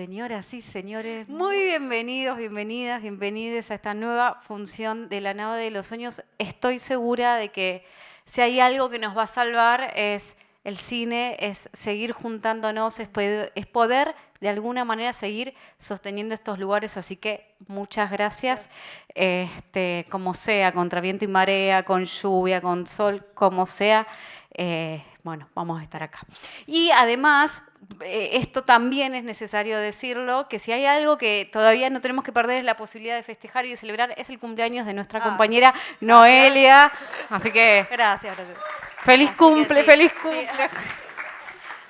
Señoras y señores, muy bienvenidos, bienvenidas, bienvenides a esta nueva función de la nave de los sueños. Estoy segura de que si hay algo que nos va a salvar es el cine, es seguir juntándonos, es poder de alguna manera seguir sosteniendo estos lugares. Así que muchas gracias. Como sea, contra viento y marea, con lluvia, con sol, como sea. Bueno, vamos a estar acá. Y además, esto también es necesario decirlo, que si hay algo que todavía no tenemos que perder es la posibilidad de festejar y de celebrar, es el cumpleaños de nuestra compañera Noelia. Así que Gracias. feliz Así cumple, que sí, feliz sí. cumple.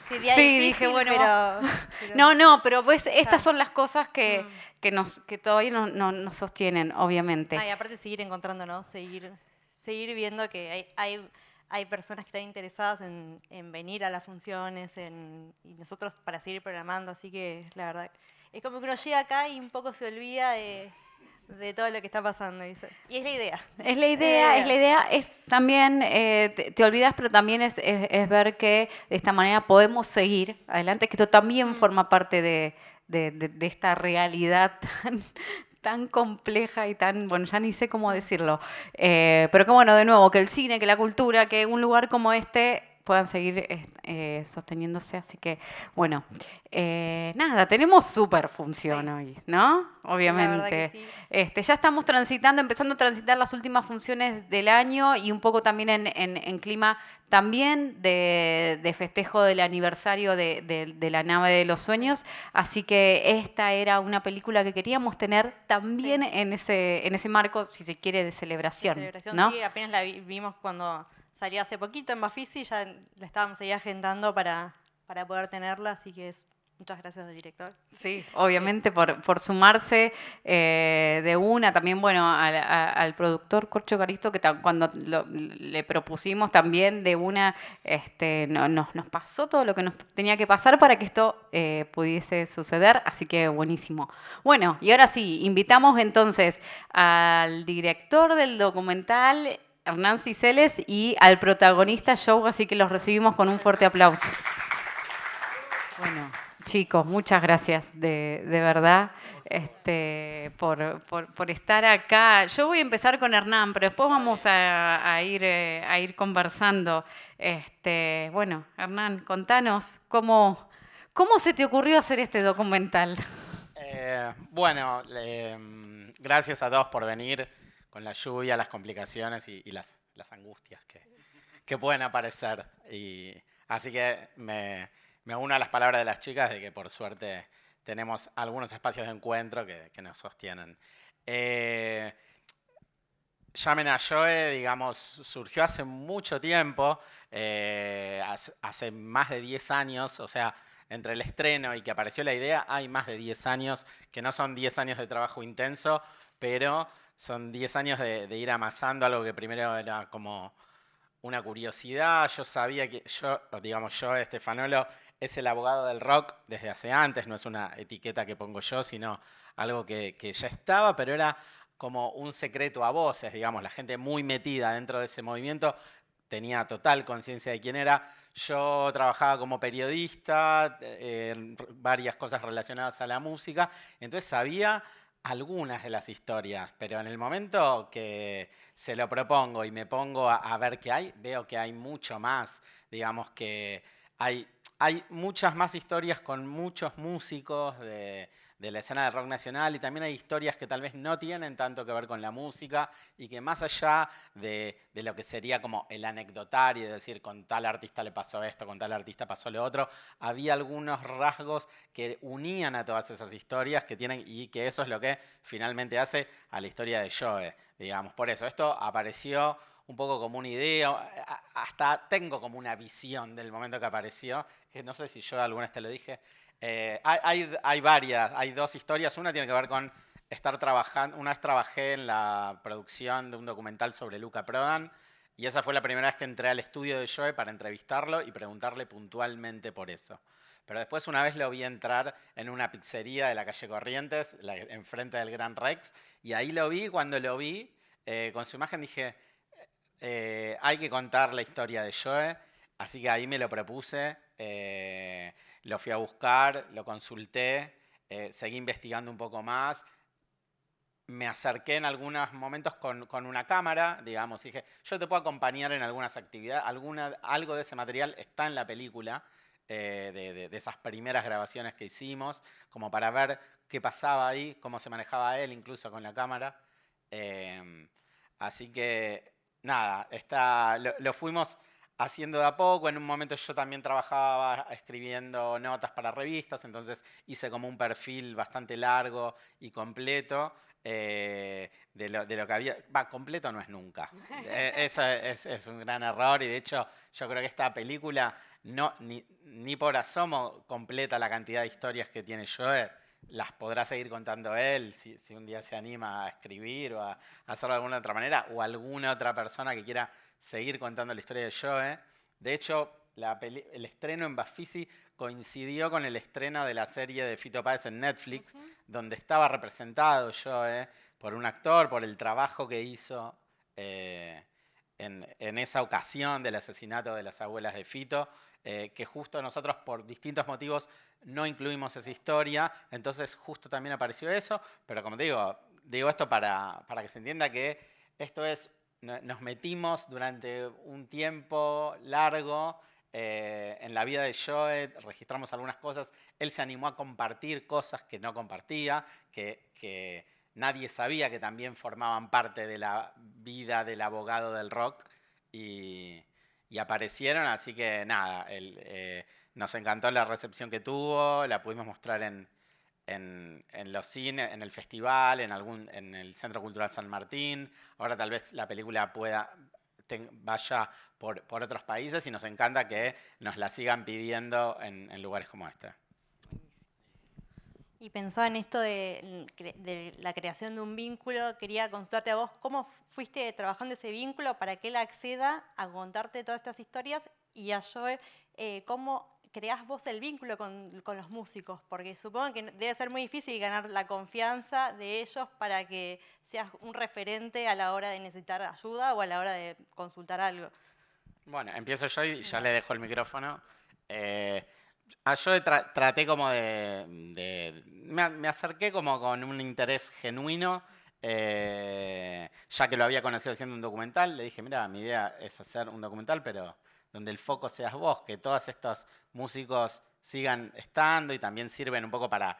Sí, día Sí, difícil, dije, bueno, pero- no, pero pues estas Ah, son las cosas mm. que todavía nos sostienen, obviamente. No, y aparte seguir encontrándonos, seguir viendo que hay personas que están interesadas en venir a las funciones y nosotros para seguir programando, así que la verdad, es como que uno llega acá y un poco se olvida de todo lo que está pasando. Y es la idea. Es la idea, es también, te olvidas, pero también es ver que de esta manera podemos seguir adelante, que esto también Mm. forma parte de esta realidad tan compleja y tan, bueno, ya ni sé cómo Mm. decirlo, pero que bueno, de nuevo, que el cine, que la cultura, que un lugar como este puedan seguir sosteniéndose, así que bueno, nada, tenemos súper función Sí, hoy, ¿no? la verdad que Obviamente. sí. Ya estamos empezando a transitar las últimas funciones del año y un poco también en clima también de festejo del aniversario de la nave de los sueños. Así que esta era una película que queríamos tener también Sí. en ese marco, si se quiere, de De celebración, celebración, ¿no? sí, apenas la vimos cuando salió hace poquito en Bafisi, ya la estábamos ahí agendando para poder tenerla, así que muchas gracias al director. Sí, Eh, obviamente por sumarse de una, también bueno, al productor Corcho Caristo, que cuando le propusimos también de una, nos pasó todo lo que nos tenía que pasar para que esto pudiese suceder, así que buenísimo. Bueno, y ahora sí, invitamos entonces al director del documental, Hernán Ciseles, y al protagonista Joe, así que los recibimos con un fuerte aplauso. Bueno, chicos, muchas gracias de verdad por estar acá. Yo voy a empezar con Hernán, pero después vamos a ir conversando. Bueno, Hernán, contanos cómo se te ocurrió hacer este documental. Gracias a todos por venir con la lluvia, las complicaciones y las angustias que pueden aparecer. Así que me uno a las palabras de las chicas de que por suerte tenemos algunos espacios de encuentro que nos sostienen. Eh, Llamen a Joe, digamos, surgió hace mucho tiempo, hace más de 10 años, o sea, entre el estreno y que apareció la idea, hay más de 10 años, que no son 10 años de trabajo intenso, pero son 10 años de ir amasando algo que primero era como una curiosidad. Yo sabía que yo, Estefanolo, es el abogado del rock desde hace antes, no es una etiqueta que pongo yo, sino algo que ya estaba, pero era como un secreto a voces, digamos, la gente muy metida dentro de ese movimiento tenía total conciencia de quién era. Yo trabajaba como periodista en varias cosas relacionadas a la música, entonces sabía algunas de las historias, pero en el momento que se lo propongo y me pongo a ver qué hay, veo que hay mucho más. Digamos que hay muchas más historias con muchos músicos de la escena del rock nacional y también hay historias que tal vez no tienen tanto que ver con la música y que más allá de lo que sería como el anecdotario, es decir, con tal artista le pasó esto, con tal artista pasó lo otro, había algunos rasgos que unían a todas esas historias que tienen y que eso es lo que finalmente hace a la historia de Joe, digamos. Por eso, esto apareció un poco como una idea, hasta tengo como una visión del momento que apareció, que no sé si yo alguna vez te lo dije. Hay varias, hay dos historias. Una tiene que ver con estar trabajando. Una vez trabajé en la producción de un documental sobre Luca Prodan y esa fue la primera vez que entré al estudio de Joe para entrevistarlo y preguntarle puntualmente por eso. Pero después una vez lo vi entrar en una pizzería de la calle Corrientes, enfrente del Gran Rex, y ahí lo vi. Cuando lo vi, con su imagen dije, hay que contar la historia de Joe, así que ahí me lo propuse, lo fui a buscar, lo consulté seguí investigando un poco más. Me acerqué en algunos momentos con una cámara, digamos, y dije, yo te puedo acompañar en algunas actividades, algo de ese material está en la película, de esas primeras grabaciones que hicimos, como para ver qué pasaba ahí, cómo se manejaba él, incluso con la cámara. Así que, nada, lo fuimos haciendo de a poco. En un momento yo también trabajaba escribiendo notas para revistas, entonces hice como un perfil bastante largo y completo. De lo que había. Completo no es nunca. Eso es un gran error y de hecho yo creo que esta película ni por asomo completa la cantidad de historias que tiene Joe. Las podrá seguir contando él si un día se anima a escribir o a hacerlo de alguna otra manera, o alguna otra persona que quiera seguir contando la historia de Joe. De hecho, el estreno en Bafisi coincidió con el estreno de la serie de Fito Páez en Netflix, donde estaba representado Joe por un actor, por el trabajo que hizo en esa ocasión del asesinato de las abuelas de Fito, que justo nosotros por distintos motivos no incluimos esa historia, entonces justo también apareció eso, pero como te digo esto para que se entienda que esto es, nos metimos durante un tiempo largo en la vida de Joe, registramos algunas cosas, él se animó a compartir cosas que no compartía, que nadie sabía que también formaban parte de la vida del abogado del rock y aparecieron, así que nada, nos encantó la recepción que tuvo, la pudimos mostrar en los cines, en el festival, en el Centro Cultural San Martín. Ahora tal vez la película vaya por otros países y nos encanta que nos la sigan pidiendo en lugares como este. Y pensaba en esto de la creación de un vínculo, quería consultarte a vos, ¿cómo fuiste trabajando ese vínculo para que él acceda a contarte todas estas historias? Y a Joe, ¿cómo creás vos el vínculo con los músicos? Porque supongo que debe ser muy difícil ganar la confianza de ellos para que seas un referente a la hora de necesitar ayuda o a la hora de consultar algo. Bueno, empiezo yo y ya le dejo el micrófono. A Joe traté como me acerqué como con un interés genuino, ya que lo había conocido haciendo un documental. Le dije, mira, mi idea es hacer un documental, pero donde el foco seas vos, que todos estos músicos sigan estando y también sirven un poco para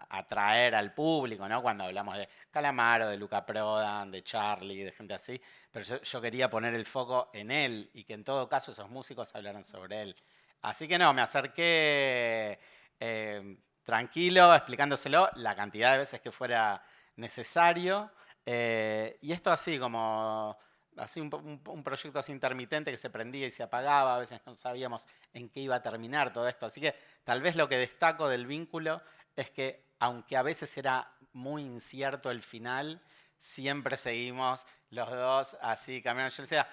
atraer al público, ¿no? Cuando hablamos de Calamaro, de Luca Prodan, de Charlie, de gente así. Pero yo quería poner el foco en él y que en todo caso esos músicos hablaran sobre él. Así que no, me acerqué tranquilo, explicándoselo la cantidad de veces que fuera necesario. Y esto así como un proyecto así intermitente que se prendía y se apagaba, a veces no sabíamos en qué iba a terminar todo esto. Así que tal vez lo que destaco del vínculo es que, aunque a veces era muy incierto el final, siempre seguimos los dos así caminando. Yo decía,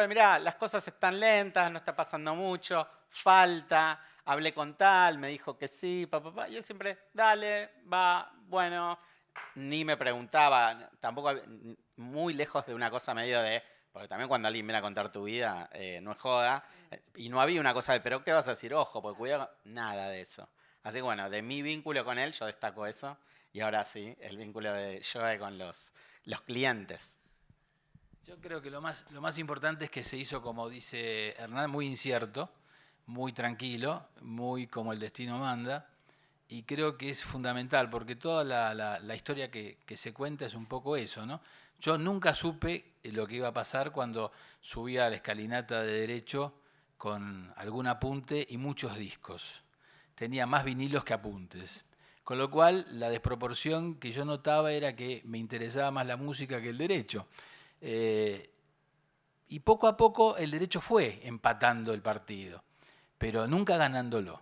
mira, las cosas están lentas, no está pasando mucho, falta, hablé con tal, me dijo que sí, y yo siempre, dale, va, bueno, ni me preguntaba, tampoco muy lejos de una cosa medio de, porque también cuando alguien viene a contar tu vida, no es joda, y no había una cosa de, pero ¿qué vas a decir? Ojo, porque cuidado, nada de eso. Así que bueno, de mi vínculo con él yo destaco eso, y ahora sí, el vínculo de Joe con los clientes. Yo creo que lo más importante es que se hizo, como dice Hernán, muy incierto, muy tranquilo, muy como el destino manda, y creo que es fundamental, porque toda la historia que se cuenta es un poco eso, ¿no? Yo nunca supe lo que iba a pasar cuando subía a la escalinata de derecho con algún apunte y muchos discos. Tenía más vinilos que apuntes. Con lo cual, la desproporción que yo notaba era que me interesaba más la música que el derecho. Y poco a poco el derecho fue empatando el partido, pero nunca ganándolo.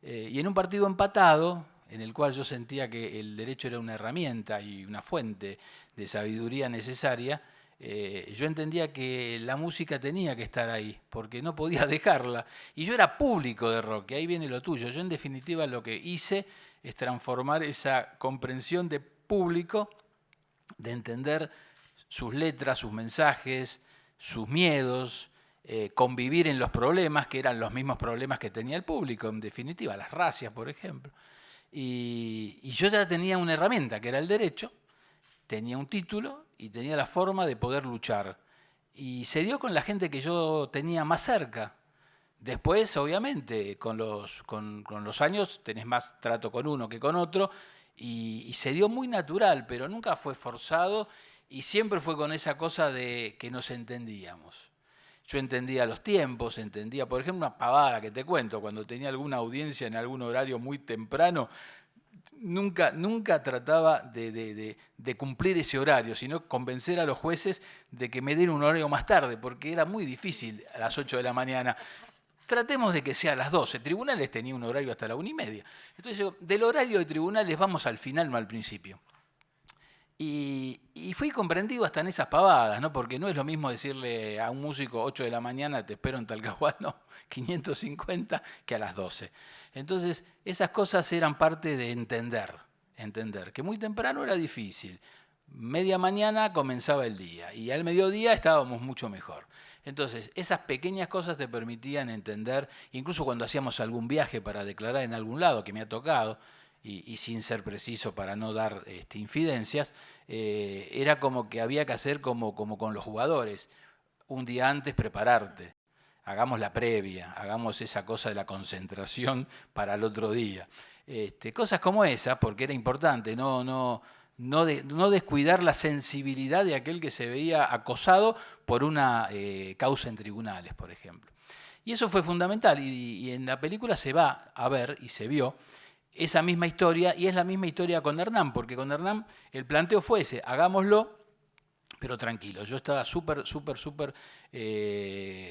Y en un partido empatado, en el cual yo sentía que el derecho era una herramienta y una fuente de sabiduría necesaria, yo entendía que la música tenía que estar ahí, porque no podía dejarla. Y yo era público de rock, y ahí viene lo tuyo. Yo en definitiva lo que hice es transformar esa comprensión de público, de entender sus letras, sus mensajes, sus miedos, convivir en los problemas, que eran los mismos problemas que tenía el público, en definitiva, las racias, por ejemplo. Y yo ya tenía una herramienta, que era el derecho, tenía un título y tenía la forma de poder luchar. Y se dio con la gente que yo tenía más cerca. Después, obviamente, con los años tenés más trato con uno que con otro, y se dio muy natural, pero nunca fue forzado y siempre fue con esa cosa de que nos entendíamos. Yo entendía los tiempos, entendía, por ejemplo, una pavada que te cuento, cuando tenía alguna audiencia en algún horario muy temprano, nunca trataba de cumplir ese horario, sino convencer a los jueces de que me den un horario más tarde, porque era muy difícil a las 8 de la mañana. Tratemos de que sea a las 12. Tribunales tenía un horario hasta la 1:30. Entonces yo, del horario de tribunales vamos al final, no al principio. Y fui comprendido hasta en esas pavadas, ¿no? Porque no es lo mismo decirle a un músico 8 de la mañana, te espero en Talcahuano, 550, que a las 12. Entonces, esas cosas eran parte de entender, que muy temprano era difícil. Media mañana comenzaba el día y al mediodía estábamos mucho mejor. Entonces, esas pequeñas cosas te permitían entender, incluso cuando hacíamos algún viaje para declarar en algún lado, que me ha tocado, y sin ser preciso para no dar infidencias, era como que había que hacer como con los jugadores. Un día antes prepararte, hagamos la previa, hagamos esa cosa de la concentración para el otro día. Cosas como esas, porque era importante, no descuidar la sensibilidad de aquel que se veía acosado por una causa en tribunales, por ejemplo. Y eso fue fundamental, y en la película se va a ver y se vio esa misma historia, y es la misma historia con Hernán, porque con Hernán el planteo fue ese, hagámoslo, pero tranquilo. Yo estaba súper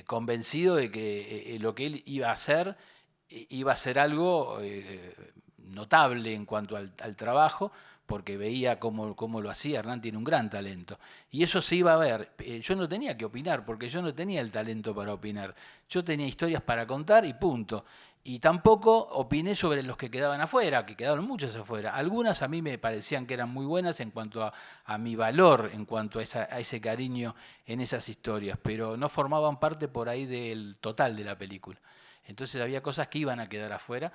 convencido de que lo que él iba a hacer iba a ser algo notable en cuanto al trabajo, porque veía cómo lo hacía. Hernán tiene un gran talento. Y eso se iba a ver. Yo no tenía que opinar, porque yo no tenía el talento para opinar. Yo tenía historias para contar y punto. Y tampoco opiné sobre los que quedaban afuera, que quedaron muchas afuera. Algunas a mí me parecían que eran muy buenas en cuanto a mi valor, en cuanto a ese cariño en esas historias, pero no formaban parte por ahí del total de la película. Entonces había cosas que iban a quedar afuera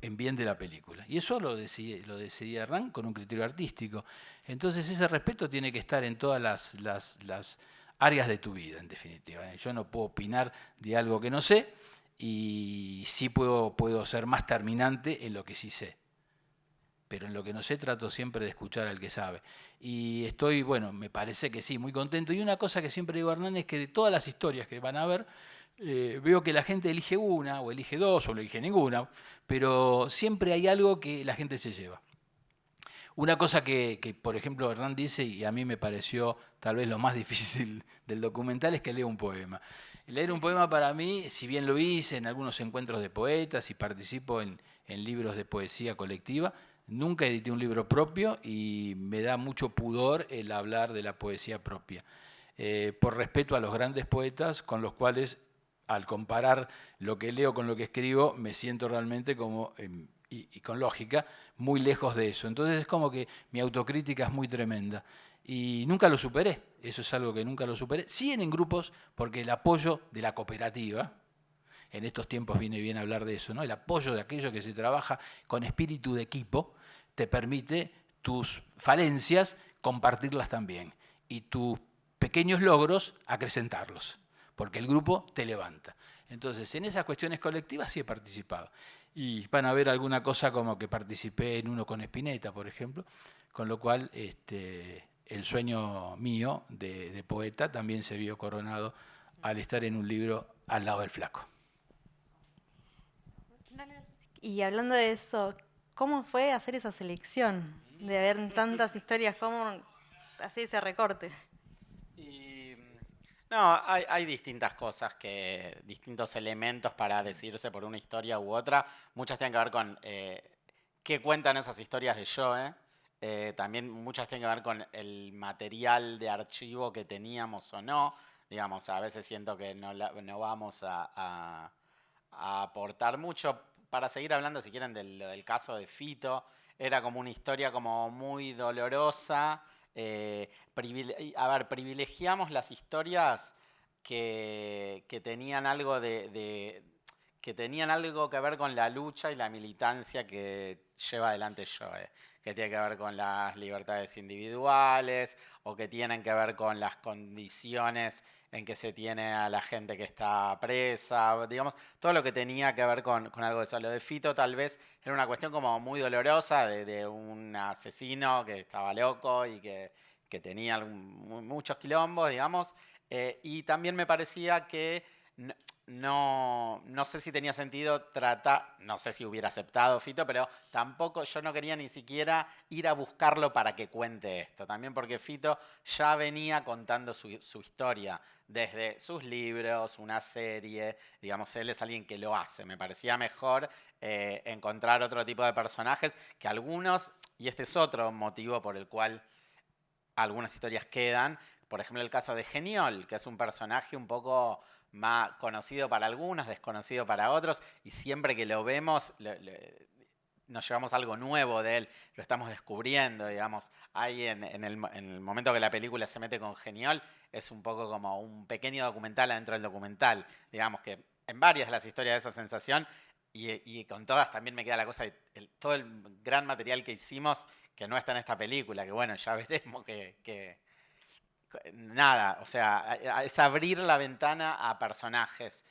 en bien de la película. Y eso lo decidía Hernán con un criterio artístico. Entonces ese respeto tiene que estar en todas las áreas de tu vida, en definitiva. Yo no puedo opinar de algo que no sé, y sí puedo ser más terminante en lo que sí sé. Pero en lo que no sé trato siempre de escuchar al que sabe. Y estoy, bueno, me parece que sí, muy contento. Y una cosa que siempre digo a Hernán es que de todas las historias que van a ver, veo que la gente elige una, o elige dos, o no elige ninguna, pero siempre hay algo que la gente se lleva. Una cosa que, por ejemplo, Hernán dice, y a mí me pareció tal vez lo más difícil del documental, es que lea un poema. Leer un poema para mí, si bien lo hice en algunos encuentros de poetas y participo en libros de poesía colectiva, nunca edité un libro propio y me da mucho pudor el hablar de la poesía propia. Por respeto a los grandes poetas con los cuales, al comparar lo que leo con lo que escribo, me siento realmente como, y con lógica, muy lejos de eso. Entonces es como que mi autocrítica es muy tremenda. Y nunca lo superé, eso es algo que nunca lo superé. Sí en grupos, porque el apoyo de la cooperativa, en estos tiempos viene bien hablar de eso, ¿no? El apoyo de aquello que se trabaja con espíritu de equipo te permite tus falencias compartirlas también y tus pequeños logros acrecentarlos, porque el grupo te levanta. Entonces, en esas cuestiones colectivas sí he participado. Y van a ver alguna cosa como que participé en uno con Spinetta, por ejemplo, con lo cual el sueño mío de poeta también se vio coronado al estar en un libro al lado del Flaco. Y hablando de eso, ¿cómo fue hacer esa selección? De ver tantas historias, ¿cómo hacer ese recorte? No, hay distintas cosas, distintos elementos para decirse por una historia u otra. Muchas tienen que ver con qué cuentan esas historias de Joe. También muchas tienen que ver con el material de archivo que teníamos o no. Digamos, a veces siento que no vamos a aportar mucho. Para seguir hablando, si quieren, del caso de Fito, era como una historia como muy dolorosa. Privilegiamos las historias que tenían algo que tenían algo que ver con la lucha y la militancia que lleva adelante Joe, que tiene que ver con las libertades individuales o que tienen que ver con las condiciones en que se tiene a la gente que está presa, digamos, todo lo que tenía que ver con algo de eso. Lo de Fito tal vez era una cuestión como muy dolorosa de un asesino que estaba loco y que tenía muchos quilombos, digamos, y también me parecía que no sé si tenía sentido tratar, no sé si hubiera aceptado Fito, pero tampoco yo no quería ni siquiera ir a buscarlo para que cuente esto. También porque Fito ya venía contando su historia desde sus libros, una serie, digamos, él es alguien que lo hace. Me parecía mejor encontrar otro tipo de personajes que algunos, y este es otro motivo por el cual algunas historias quedan, por ejemplo el caso de Geniol, que es un personaje un poco más conocido para algunos, desconocido para otros, y siempre que lo vemos nos llevamos algo nuevo de él, lo estamos descubriendo, digamos. Ahí en el momento que la película se mete con Geniol, es un poco como un pequeño documental adentro del documental, digamos que en varias de las historias de esa sensación, y con todas también me queda la cosa de todo el gran material que hicimos que no está en esta película, que bueno, ya veremos que nada, o sea, es abrir la ventana a personajes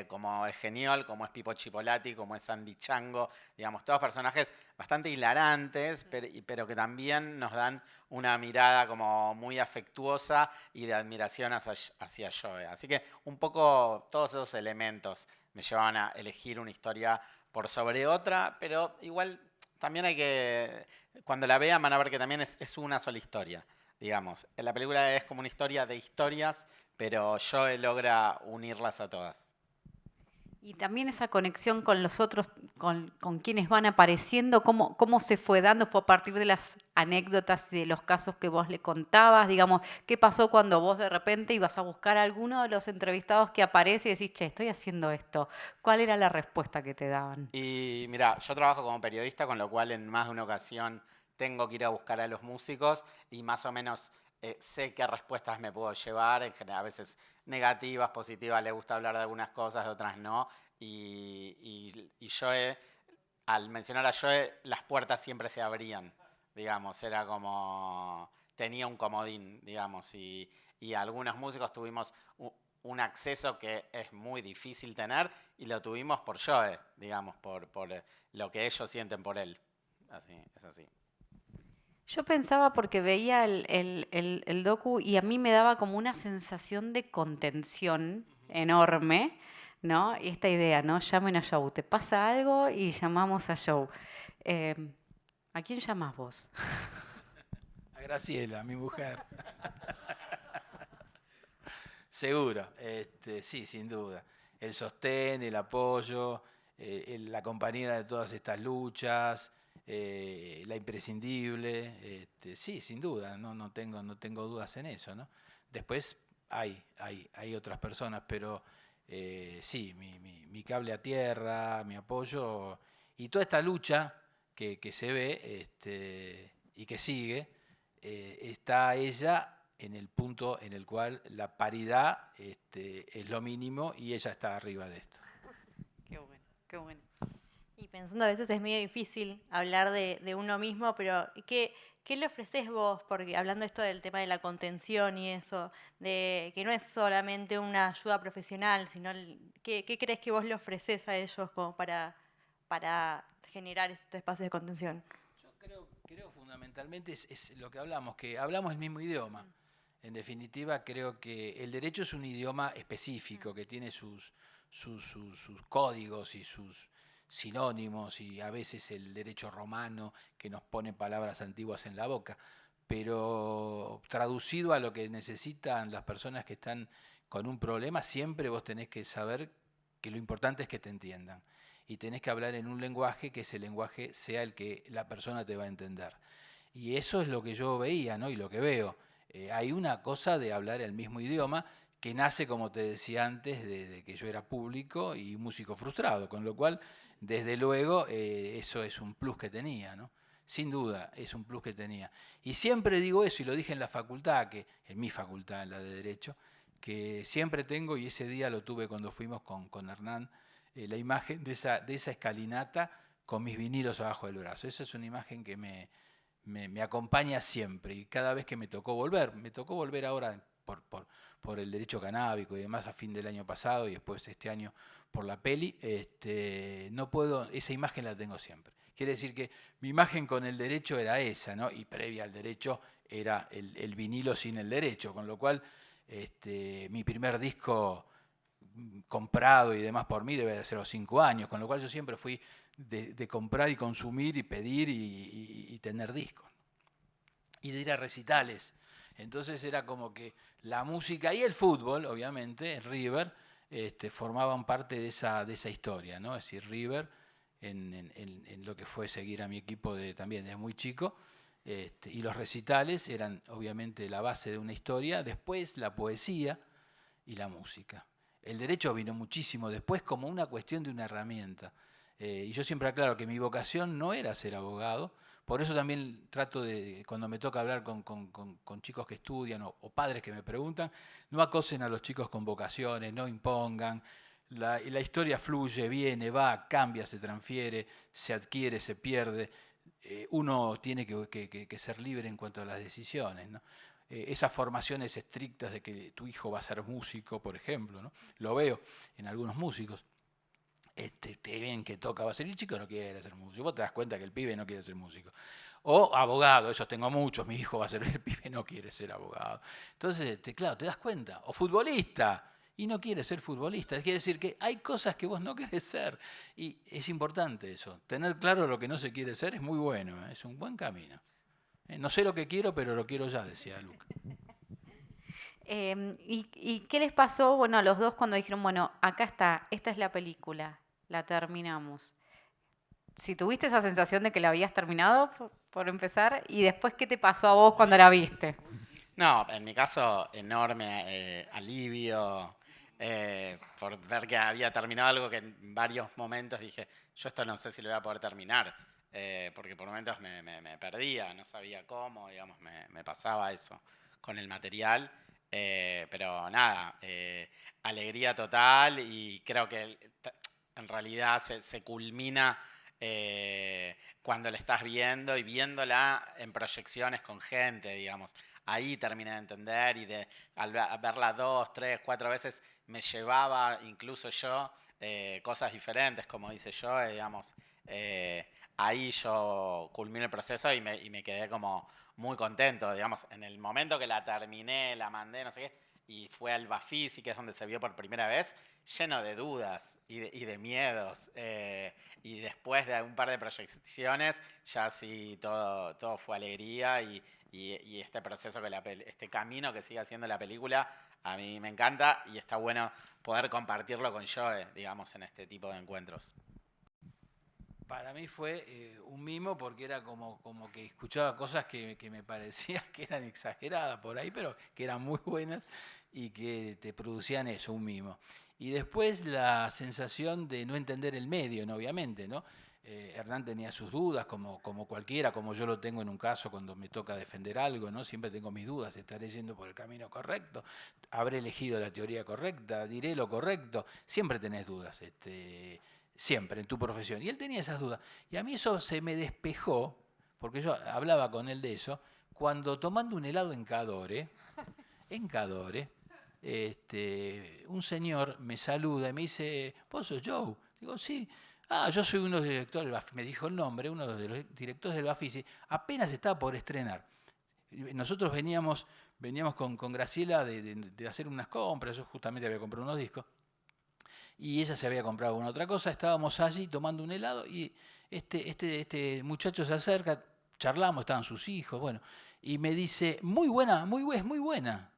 como es Geniol, como es Pipo Chipolati, como es Andy Chango, digamos, todos personajes bastante hilarantes, pero que también nos dan una mirada como muy afectuosa y de admiración hacia Joe. Así que un poco todos esos elementos me llevaban a elegir una historia por sobre otra, pero igual también hay que, cuando la vean van a ver que también es una sola historia. Digamos, la película es como una historia de historias, pero Joe logra unirlas a todas. Y también esa conexión con los otros, con quienes van apareciendo, cómo se fue dando, fue a partir de las anécdotas y de los casos que vos le contabas, digamos, qué pasó cuando vos de repente ibas a buscar a alguno de los entrevistados que aparece y decís, che, estoy haciendo esto. ¿Cuál era la respuesta que te daban? Y mira, yo trabajo como periodista, con lo cual en más de una ocasión tengo que ir a buscar a los músicos y más o menos sé qué respuestas me puedo llevar, en general a veces negativas, positivas, le gusta hablar de algunas cosas, de otras no. Y Joe, al mencionar a Joe, las puertas siempre se abrían, digamos, era como, tenía un comodín, digamos, y algunos músicos tuvimos un acceso que es muy difícil tener y lo tuvimos por Joe, digamos, por lo que ellos sienten por él. Así, es así. Yo pensaba porque veía el docu y a mí me daba como una sensación de contención enorme, ¿no? Y esta idea, ¿no? Llamen a Joe. Te pasa algo y llamamos a Joe. ¿A quién llamás vos? A Graciela, mi mujer. Seguro, sí, sin duda. El sostén, el apoyo, la compañera de todas estas luchas, la imprescindible, sí, sin duda, no tengo dudas en eso, ¿no? Después hay otras personas, pero sí, mi cable a tierra, mi apoyo y toda esta lucha que se ve y que sigue, está ella en el punto en el cual la paridad es lo mínimo y ella está arriba de esto. Qué bueno, qué bueno. Y pensando a veces es medio difícil hablar de uno mismo, pero ¿qué le ofreces vos? Porque hablando esto del tema de la contención y eso, de que no es solamente una ayuda profesional, sino ¿qué crees que vos le ofreces a ellos como para generar estos espacios de contención? Yo creo fundamentalmente es lo que hablamos, que hablamos el mismo idioma. En definitiva, creo que el derecho es un idioma específico, que tiene sus códigos y sus sinónimos, y a veces el derecho romano que nos pone palabras antiguas en la boca, pero traducido a lo que necesitan las personas que están con un problema, siempre vos tenés que saber que lo importante es que te entiendan, y tenés que hablar en un lenguaje que ese lenguaje sea el que la persona te va a entender. Y eso es lo que yo veía, ¿no? Y lo que veo. Hay una cosa de hablar el mismo idioma que nace, como te decía antes, de que yo era público y músico frustrado, con lo cual, desde luego, eso es un plus que tenía, ¿no? Sin duda, es un plus que tenía. Y siempre digo eso, y lo dije en la facultad, en mi facultad, en la de Derecho, que siempre tengo, y ese día lo tuve cuando fuimos con Hernán, la imagen de esa escalinata con mis vinilos abajo del brazo. Esa es una imagen que me acompaña siempre y cada vez que me tocó volver ahora por el derecho canábico y demás a fin del año pasado y después este año por la peli, no puedo, esa imagen la tengo siempre. Quiere decir que mi imagen con el derecho era esa, ¿no? Y previa al derecho era el vinilo sin el derecho, con lo cual mi primer disco comprado y demás por mí debe de ser los 5 años, con lo cual yo siempre fui de comprar y consumir y pedir y tener discos. Y de ir a recitales. Entonces era como que la música y el fútbol, obviamente, el River, formaban parte de esa historia, ¿no? Es decir, River, en lo que fue seguir a mi equipo también desde muy chico, y los recitales eran obviamente la base de una historia, después la poesía y la música. El derecho vino muchísimo después como una cuestión de una herramienta. Y yo siempre aclaro que mi vocación no era ser abogado, por eso también trato de, cuando me toca hablar con chicos que estudian o padres que me preguntan, no acosen a los chicos con vocaciones, no impongan. La historia fluye, viene, va, cambia, se transfiere, se adquiere, se pierde. Uno tiene que ser libre en cuanto a las decisiones, ¿no? Esas formaciones estrictas de que tu hijo va a ser músico, por ejemplo, ¿no? Lo veo en algunos músicos. Te ven que toca, va a ser el chico no quiere ser músico. Vos te das cuenta que el pibe no quiere ser músico. O abogado, esos tengo muchos, mi hijo va a ser, el pibe no quiere ser abogado. Entonces, claro, te das cuenta. O futbolista, y no quiere ser futbolista. Quiere decir que hay cosas que vos no querés ser. Y es importante eso. Tener claro lo que no se quiere ser es muy bueno, es un buen camino. No sé lo que quiero, pero lo quiero ya, decía Luca. ¿Y qué les pasó, bueno, a los dos cuando dijeron, bueno, acá está, esta es la película, la terminamos? Si tuviste esa sensación de que la habías terminado, por empezar, y después, ¿qué te pasó a vos cuando la viste? No, en mi caso, enorme alivio por ver que había terminado algo que en varios momentos dije, yo esto no sé si lo voy a poder terminar, porque por momentos me perdía, no sabía cómo, digamos, me pasaba eso con el material, pero nada, alegría total y creo que en realidad se culmina cuando la estás viendo y viéndola en proyecciones con gente, digamos. Ahí terminé de entender y al verla 2, 3, 4 veces me llevaba incluso yo cosas diferentes, como dice yo, digamos. Ahí yo culminé el proceso y me quedé como muy contento, digamos. En el momento que la terminé, la mandé, no sé qué, y fue al Bafisi, que es donde se vio por primera vez, lleno de dudas y de miedos. Y después de un par de proyecciones, ya sí todo fue alegría y este proceso, este camino que sigue haciendo la película, a mí me encanta y está bueno poder compartirlo con Joe, digamos, en este tipo de encuentros. Para mí fue un mimo porque era como que escuchaba cosas que me parecía que eran exageradas por ahí, pero que eran muy buenas y que te producían eso, un mimo. Y después la sensación de no entender el medio, ¿no? Obviamente, ¿no? Hernán tenía sus dudas, como cualquiera, como yo lo tengo en un caso cuando me toca defender algo, ¿no? Siempre tengo mis dudas, estaré yendo por el camino correcto, habré elegido la teoría correcta, diré lo correcto, siempre tenés dudas, siempre en tu profesión. Y él tenía esas dudas. Y a mí eso se me despejó, porque yo hablaba con él de eso, cuando tomando un helado en Cadore, un señor me saluda y me dice, ¿vos sos Joe? Digo, sí. Ah, yo soy uno de los directores del Bafisi, me dijo el nombre, uno de los directores del Bafisi, apenas estaba por estrenar. Nosotros veníamos con Graciela de hacer unas compras, yo justamente había comprado unos discos, y ella se había comprado una otra cosa, estábamos allí tomando un helado y este muchacho se acerca, charlamos, estaban sus hijos, bueno, y me dice, muy buena, es muy buena.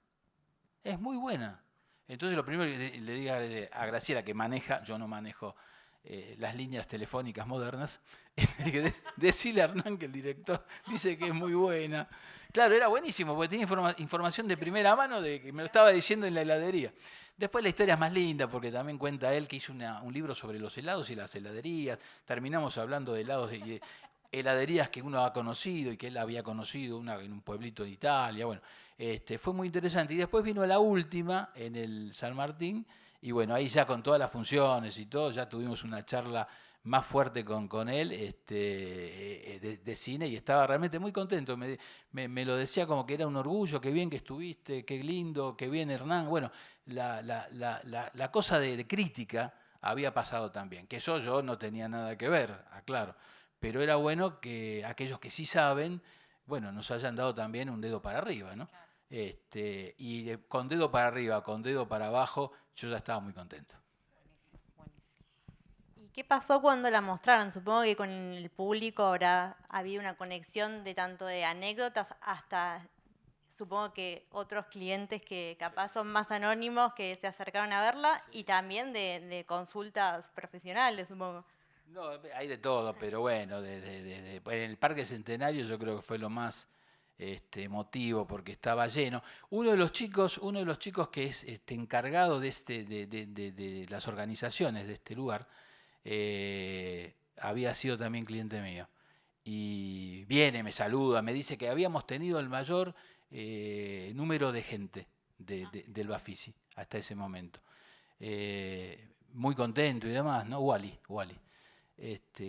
Entonces lo primero que le digo a Graciela, que maneja, yo no manejo las líneas telefónicas modernas, decirle a Hernán que el director dice que es muy buena. Claro, era buenísimo, porque tenía información de primera mano de que me lo estaba diciendo en la heladería. Después la historia es más linda, porque también cuenta él que hizo un libro sobre los helados y las heladerías. Terminamos hablando de helados y heladerías que uno ha conocido y que él había conocido, una en un pueblito de Italia. Bueno, fue muy interesante. Y después vino la última en el San Martín, Y bueno, ahí ya con todas las funciones y todo, ya tuvimos una charla más fuerte con él de cine y estaba realmente muy contento. Me lo decía como que era un orgullo, qué bien que estuviste, qué lindo, qué bien Hernán. Bueno, la cosa de crítica había pasado también, que eso yo no tenía nada que ver, aclaro. Pero era bueno que aquellos que sí saben, bueno, nos hayan dado también un dedo para arriba, ¿no? Y con dedo para arriba, con dedo para abajo, yo ya estaba muy contento. ¿Y qué pasó cuando la mostraron? Supongo que con el público habrá habido una conexión de tanto de anécdotas hasta, supongo que otros clientes que capaz son más anónimos que se acercaron a verla y también de consultas profesionales, supongo. No, hay de todo, pero bueno, en el Parque Centenario yo creo que fue lo más emotivo porque estaba lleno. Uno de los chicos que es encargado de las organizaciones de este lugar, había sido también cliente mío. Y viene, me saluda, me dice que habíamos tenido el mayor número de gente del Bafisi hasta ese momento. Muy contento y demás, ¿no? Wally.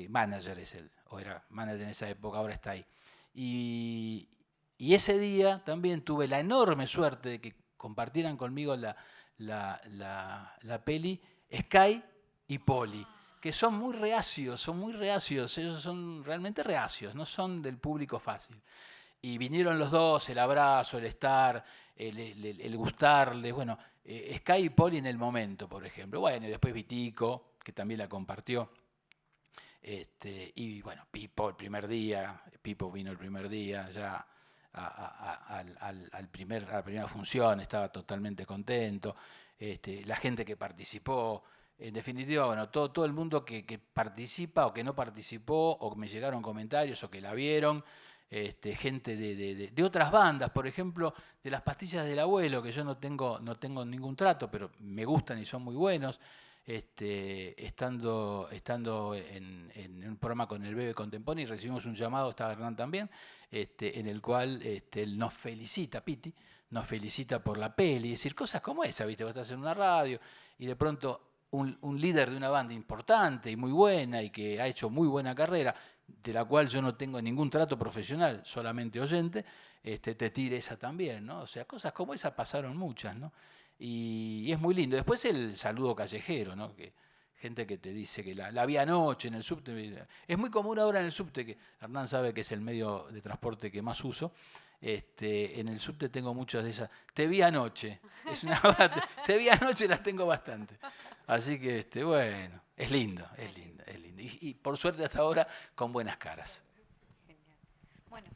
Manager es él, o era manager en esa época, ahora está ahí. Y ese día también tuve la enorme suerte de que compartieran conmigo la peli Sky y Poli, que son muy reacios, ellos son realmente reacios, no son del público fácil. Y vinieron los dos, el abrazo, el estar, el gustarles, bueno, Sky y Poli en el momento, por ejemplo. Bueno, y después Vitico, que también la compartió. Y bueno, Pipo vino el primer día, ya a la primera función, estaba totalmente contento. La gente que participó, en definitiva, bueno, todo el mundo que participa o que no participó, o que me llegaron comentarios o que la vieron, gente de otras bandas, por ejemplo, de las Pastillas del Abuelo, que yo no tengo ningún trato, pero me gustan y son muy buenos. Estando en un programa con el Bebe Contemporáneo, y recibimos un llamado, estaba Hernán también, en el cual él nos felicita, Piti, nos felicita por la peli, es decir, cosas como esa, ¿viste? Vos estás en una radio y de pronto un líder de una banda importante y muy buena y que ha hecho muy buena carrera, de la cual yo no tengo ningún trato profesional, solamente oyente, te tire esa también, ¿no? O sea, cosas como esas pasaron muchas, ¿no? Y es muy lindo. Después el saludo callejero, ¿no? Que gente que te dice que la vi anoche en el subte. Es muy común ahora en el subte, que Hernán sabe que es el medio de transporte que más uso. En el subte tengo muchas de esas. Te vi anoche. Te vi anoche, las tengo bastante. Así que, bueno, es lindo. Y por suerte hasta ahora con buenas caras. Bueno,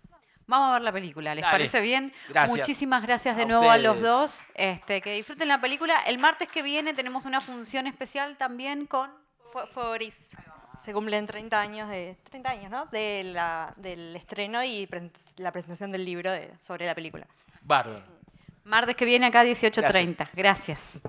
vamos a ver la película, ¿les Dale. parece bien? Gracias. Muchísimas gracias de A nuevo a los ustedes. dos. Que disfruten la película. El martes que viene tenemos una función especial también con... Fue Boris. Se cumplen 30 años, ¿no? Del estreno y la presentación del libro sobre la película. Bárbaro. Martes que viene acá 18:30. Gracias.